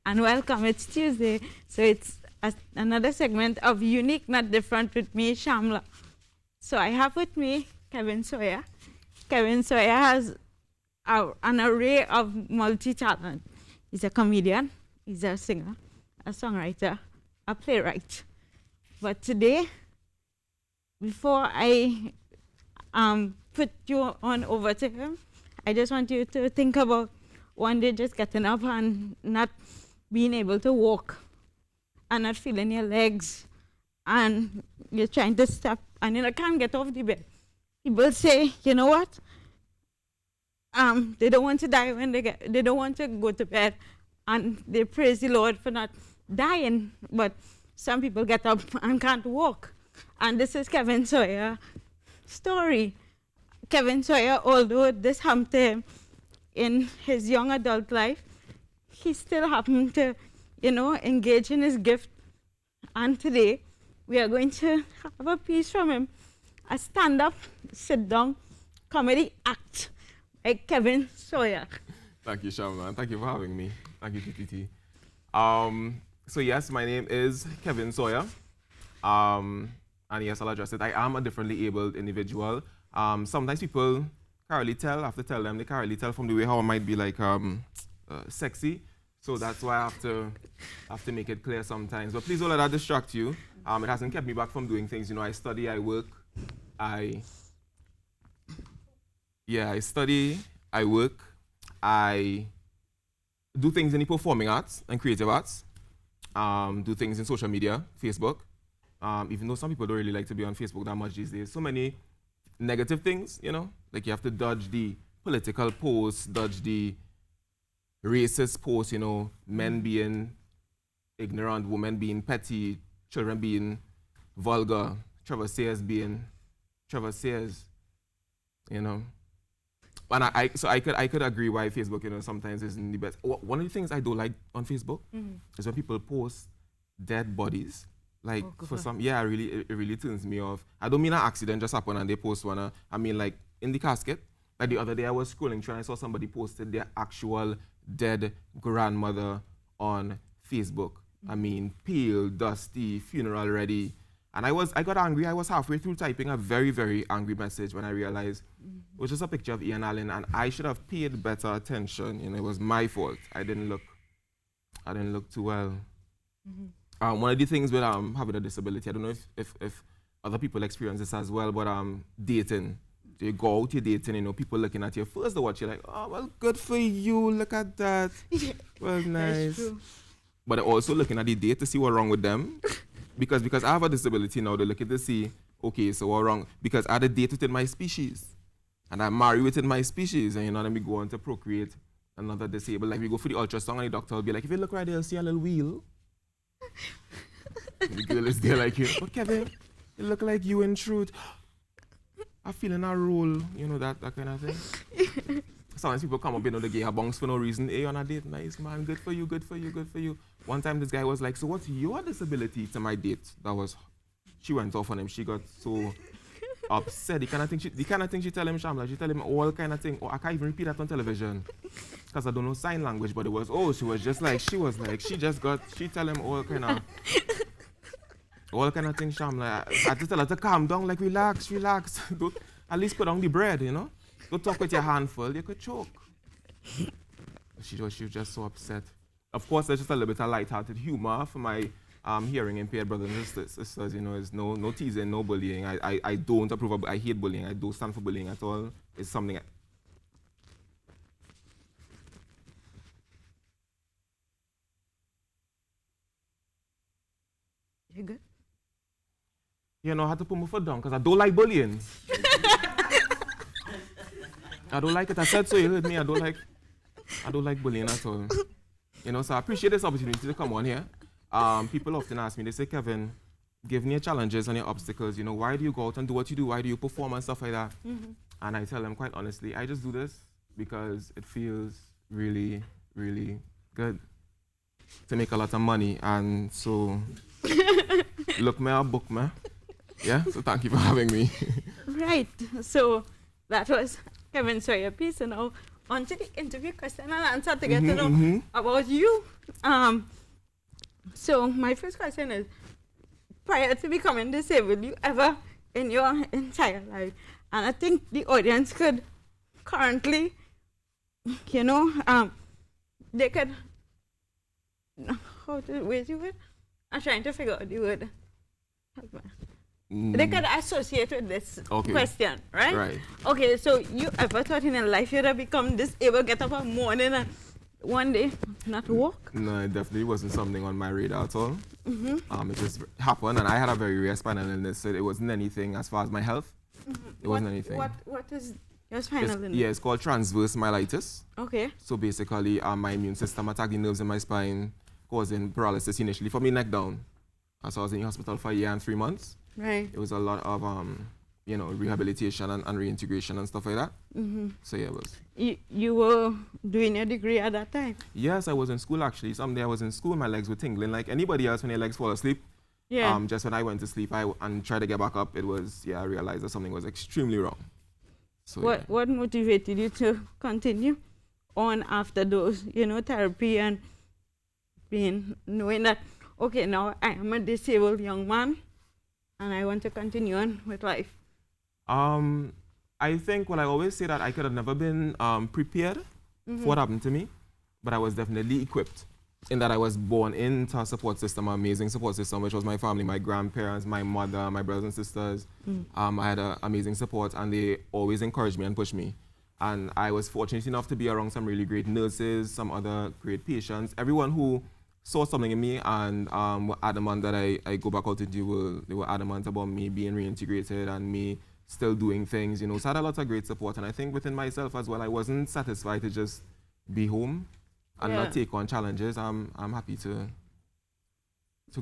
and welcome. It's Tuesday, so it's another segment of Unique Not Different with me, Shamla. So I have with me Kevin Soyer. Kevin Soyer has an array of multi-talent. He's a comedian, he's a singer, a songwriter, a playwright. But today, before I put you on over to him, I just want you to think about one day just getting up and not being able to walk and not feeling your legs and you're trying to step and you can't get off the bed. People say, you know what? They don't want to die when they don't want to go to bed, and they praise the Lord for not dying. But some people get up and can't walk. And this is Kevin Soyer's story. Kevin Soyer, although this happened to him in his young adult life, he still happened to, engage in his gift. And today, we are going to have a piece from him, a stand-up, sit-down comedy act by Kevin Soyer. Thank you, Shamla, and thank you for having me. Thank you, TTT. So yes, my name is Kevin Soyer. And yes, I'll address it. I am a differently abled individual. Sometimes people can't really tell. I have to tell them they can't really tell from the way how I might be like sexy. So that's why I have to make it clear sometimes. But please don't let that distract you. It hasn't kept me back from doing things. I study, I work, I study, I work, I do things in the performing arts and creative arts, do things in social media, Facebook, even though some people don't really like to be on Facebook that much these days. So many negative things, like you have to dodge the political posts, dodge the racist posts, men being ignorant, women being petty, children being vulgar, Trevor Sayers being Trevor Sayers, And I could agree why Facebook, sometimes isn't the best. One of the things I don't like on Facebook is when people post dead bodies. Like for some, it really turns me off. I don't mean an accident just happened and they post one. I mean like in the casket. Like the other day I was scrolling through and I saw somebody posted their actual dead grandmother on Facebook. I mean, pale, dusty, funeral ready. And I got angry. I was halfway through typing a very, very angry message when I realized it was just a picture of Ian Allen and I should have paid better attention. It was my fault. I didn't look too well. One of the things with having a disability, I don't know if other people experience this as well, but dating. So you go out, you're dating, people looking at you first, they watch you like, oh, well, good for you, look at that. Well, nice. True. But they're also looking at the date to see what's wrong with them. because I have a disability now, they're looking to see, okay, so what's wrong? Because I had a date within my species. And I'm married within my species, and then we go on to procreate another disabled. Like we go for the ultrasound and the doctor will be like, if you look right there, you'll see a little wheel. And the girl is there like, but Kevin, you look like you in truth. I feel in a role, that kind of thing. Sometimes people come up, they get a bunks for no reason. Hey, on a date, nice man, good for you, good for you, good for you. One time this guy was like, so what's your disability to my date? She went off on him, she got so upset. The kind of thing she tell him, Shamla, she tell him all kind of thing. Oh, I can't even repeat that on television. Because I don't know sign language, but she tell him all kind of things, Shamla. I just tell her to calm down, like relax. Don't, at least put on the bread, Don't talk with your handful, you could choke. She was just so upset. Of course, there's just a little bit of light-hearted humor for my hearing impaired brothers and sisters, It's no teasing, no bullying. I don't approve of, I hate bullying. I don't stand for bullying at all. It's something You good? I had to put my foot down because I don't like bullying. I don't like it. I said so, you heard me. I don't like bullying at all. So I appreciate this opportunity to come on here. People often ask me, they say, Kevin, give me your challenges and your obstacles. Why do you go out and do what you do? Why do you perform and stuff like that? And I tell them quite honestly, I just do this because it feels really, really good to make a lot of money. And so, look me or book me. Yeah, so thank you for having me. Right. So that was Kevin Soyer piece. And now on to the interview question and answer to get to know about you. So my first question is, prior to becoming disabled, you ever in your entire life, and I think the audience could currently, you know, they could, where's the word? I'm trying to figure out the word. They could associate with this question, right? Right. Okay, so you ever thought in your life you'd have become disabled, get up one morning and one day not walk? No, it definitely wasn't something on my radar at all. It just happened, and I had a very rare spinal illness, so it wasn't anything as far as my health. It wasn't anything. What is your spinal illness? Yeah, it's called transverse myelitis. Okay. So basically, my immune system attacked the nerves in my spine, causing paralysis initially from the neck down. So I was in the hospital for a year and 3 months. Right. It was a lot of, you know, rehabilitation and reintegration and stuff like that. So yeah, it was. You were doing your degree at that time? Yes, I was in school actually. Someday I was in school, my legs were tingling like anybody else when their legs fall asleep. Yeah. Just when I went to sleep and tried to get back up, it was, I realized that something was extremely wrong. So what motivated you to continue on after those, you know, therapy and knowing that, okay, now I am a disabled young man and I want to continue on with life? I think, I always say that I could have never been prepared for what happened to me, but I was definitely equipped in that I was born into a support system, an amazing support system, which was my family, my grandparents, my mother, my brothers and sisters. I had amazing support, and they always encouraged me and pushed me. And I was fortunate enough to be around some really great nurses, some other great patients, everyone who saw something in me and were adamant that I go back out into the world. They were adamant about me being reintegrated and me still doing things, you know. So I had a lot of great support, and I think within myself as well, I wasn't satisfied to just be home and not take on challenges. I'm happy to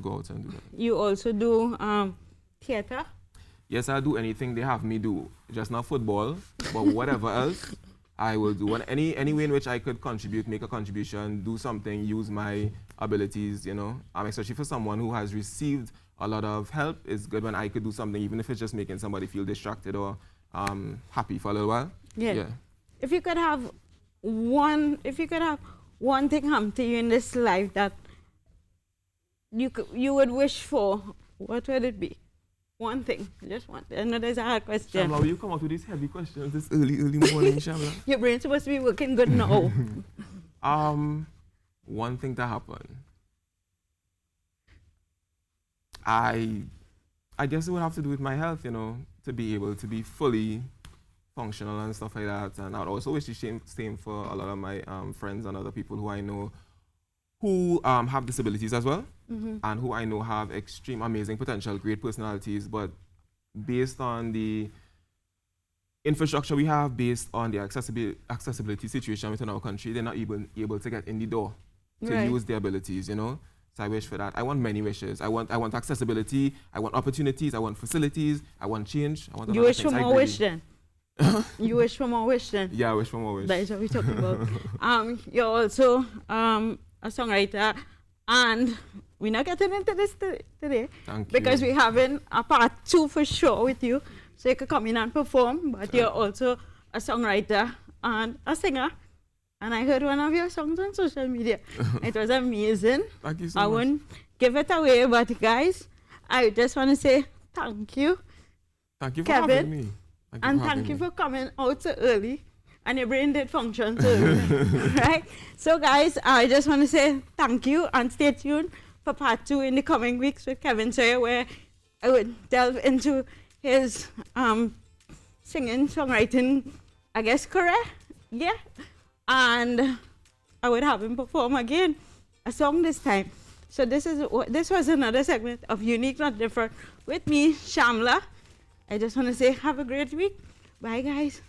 go out and do that. You also do theater? Yes, I do anything they have me do. Just not football, but whatever else, I will do. And any way in which I could contribute, make a contribution, do something, use my abilities, you know. Especially for someone who has received a lot of help, it's good when I could do something, even if it's just making somebody feel distracted or happy for a little while. Yeah. If you could have one thing happen to you in this life that you would wish for, what would it be? One thing, just one. I know there's a hard question. Shamla, will you come out with these heavy questions this early morning, Shamla? Your brain's supposed to be working good now. One thing to happen. I guess it would have to do with my health, you know, to be able to be fully functional and stuff like that. And I'd also wish the same for a lot of my friends and other people who I know who have disabilities as well, and who I know have extreme, amazing potential, great personalities, but based on the infrastructure we have, based on the accessibility situation within our country, they're not even able to get in the door to use their abilities, you know. So I wish for that. I want many wishes. I want accessibility. I want opportunities. I want facilities. I want change. I want. You wish for more wish then. You wish for more wish then. Yeah, I wish for more wish. That is what we're talking about. You're also a songwriter, and we're not getting into this today. Thank you. Because we're having a part 2 for sure with you, so you can come in and perform. But you're also a songwriter and a singer. And I heard one of your songs on social media. It was amazing. Thank you so much. I won't give it away, but guys, I just want to say thank you. Thank you for Kevin, having me. Thank you for coming out so early. And your brain did function so early. Right? So guys, I just want to say thank you and stay tuned for part 2 in the coming weeks with Kevin Soyer, where I would delve into his singing, songwriting, I guess, career. Yeah. And I would have him perform again a song this time. So this was another segment of Unique Not Different with me, Shamla. I just want to say have a great week. Bye, guys.